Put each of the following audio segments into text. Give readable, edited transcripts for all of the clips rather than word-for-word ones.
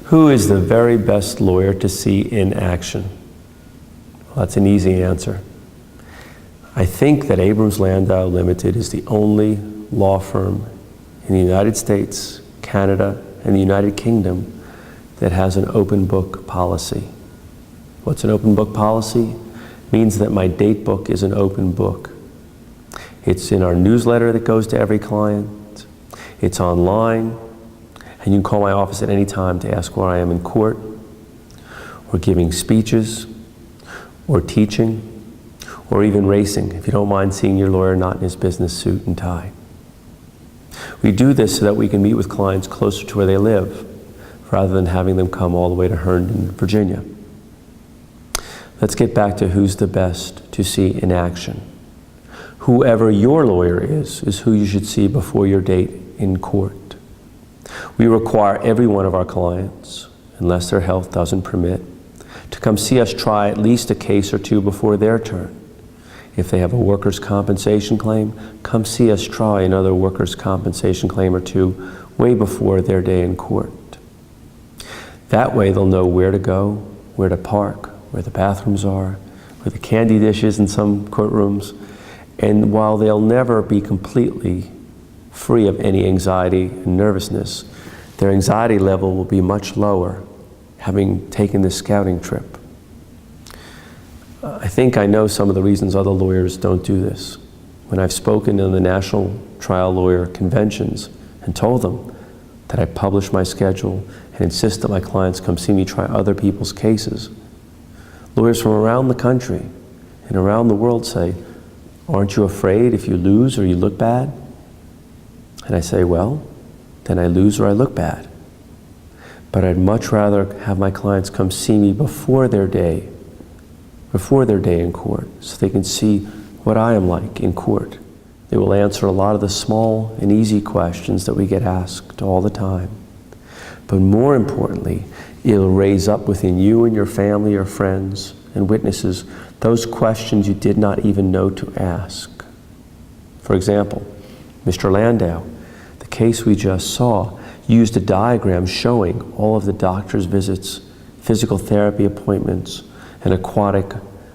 Who is the very best lawyer to see in action? Well, that's an easy answer. I think that Abrams Landau Limited is the only law firm in the United States, Canada, and the United Kingdom that has an open book policy. What's an open book policy? It means that my date book is an open book. It's in our newsletter that goes to every client. It's online, and you can call my office at any time to ask where I am in court, or giving speeches, or teaching, or even racing, if you don't mind seeing your lawyer not in his business suit and tie. We do this so that we can meet with clients closer to where they live, rather than having them come all the way to Herndon, Virginia. Let's get back to who's the best to see in action. Whoever your lawyer is who you should see before your date in court. We require every one of our clients, unless their health doesn't permit, to come see us try at least a case or two before their turn. If they have a workers' compensation claim, come see us try another workers' compensation claim or two way before their day in court. That way they'll know where to go, where to park, where the bathrooms are, where the candy dish is in some courtrooms. And while they'll never be completely free of any anxiety and nervousness, their anxiety level will be much lower, having taken this scouting trip. I think I know some of the reasons other lawyers don't do this. When I've spoken in the National Trial Lawyer Conventions and told them that I publish my schedule and insist that my clients come see me try other people's cases, lawyers from around the country and around the world say, "Aren't you afraid if you lose or you look bad?" And I say, well, then I lose or I look bad. But I'd much rather have my clients come see me before their day in court, so they can see what I am like in court. They will answer a lot of the small and easy questions that we get asked all the time. But more importantly, it'll raise up within you and your family or friends and witnesses those questions you did not even know to ask. For example, Mr. Landau, the case we just saw, used a diagram showing all of the doctor's visits, physical therapy appointments, and aquatic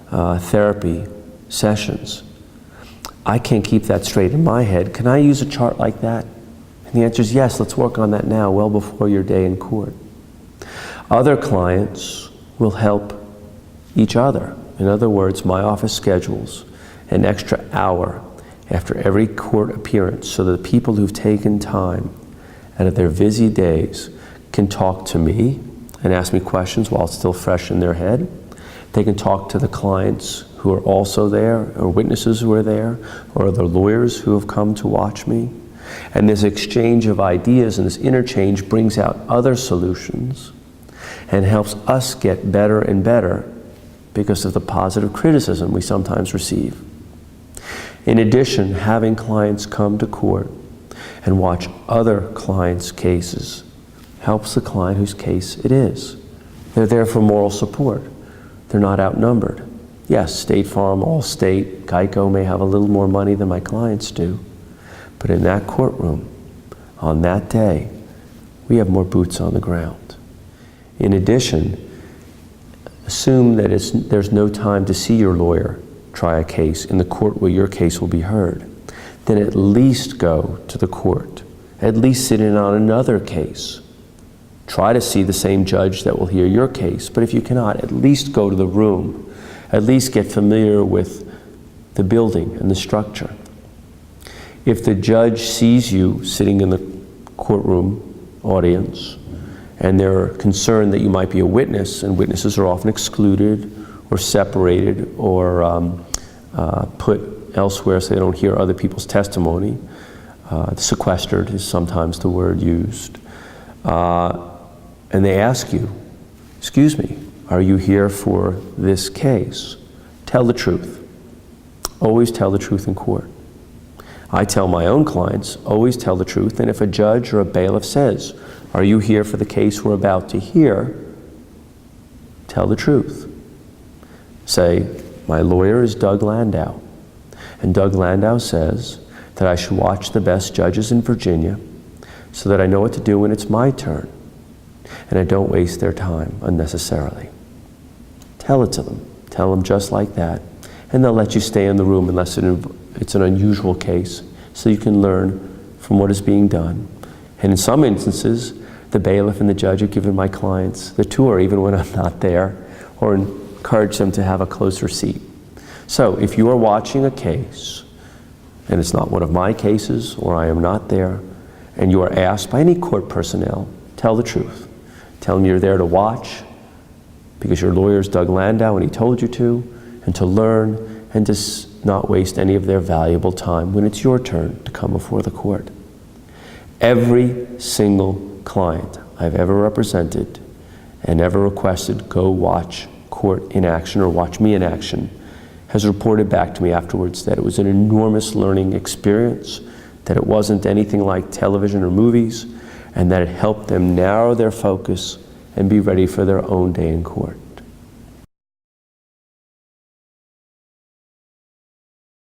therapy sessions. I can't keep that straight in my head. Can I use a chart like that? And the answer is yes, let's work on that now, well before your day in court. Other clients will help each other. In other words, my office schedules an extra hour after every court appearance so that the people who've taken time out of their busy days can talk to me and ask me questions while it's still fresh in their head. They can talk to the clients who are also there, or witnesses who are there, or the lawyers who have come to watch me. And this exchange of ideas and this interchange brings out other solutions and helps us get better and better because of the positive criticism we sometimes receive. In addition, having clients come to court and watch other clients' cases helps the client whose case it is. They're there for moral support. They're not outnumbered. Yes, State Farm, Allstate, Geico may have a little more money than my clients do, but in that courtroom, on that day, we have more boots on the ground. In addition, assume that there's no time to see your lawyer try a case in the court where your case will be heard. Then at least go to the court. At least sit in on another case. Try to see the same judge that will hear your case, but if you cannot, at least go to the room. At least get familiar with the building and the structure. If the judge sees you sitting in the courtroom audience and they're concerned that you might be a witness, and witnesses are often excluded or separated or put elsewhere so they don't hear other people's testimony, sequestered is sometimes the word used, and they ask you, excuse me, are you here for this case? Tell the truth. Always tell the truth in court. I tell my own clients, always tell the truth, and if a judge or a bailiff says, are you here for the case we're about to hear? Tell the truth. Say, my lawyer is Doug Landau, and Doug Landau says that I should watch the best judges in Virginia so that I know what to do when it's my turn. and I don't waste their time unnecessarily. Tell it to them. Tell them just like that, and they'll let you stay in the room unless it's an unusual case, so you can learn from what is being done. And in some instances, the bailiff and the judge have given my clients the tour even when I'm not there, or encourage them to have a closer seat. So if you are watching a case, and it's not one of my cases, or I am not there, and you are asked by any court personnel, tell the truth. Tell them you're there to watch, because your lawyer's Doug Landau and he told you to, and to learn, and to not waste any of their valuable time when it's your turn to come before the court. Every single client I've ever represented and ever requested go watch court in action or watch me in action has reported back to me afterwards that it was an enormous learning experience, that it wasn't anything like television or movies, and that it helped them narrow their focus and be ready for their own day in court.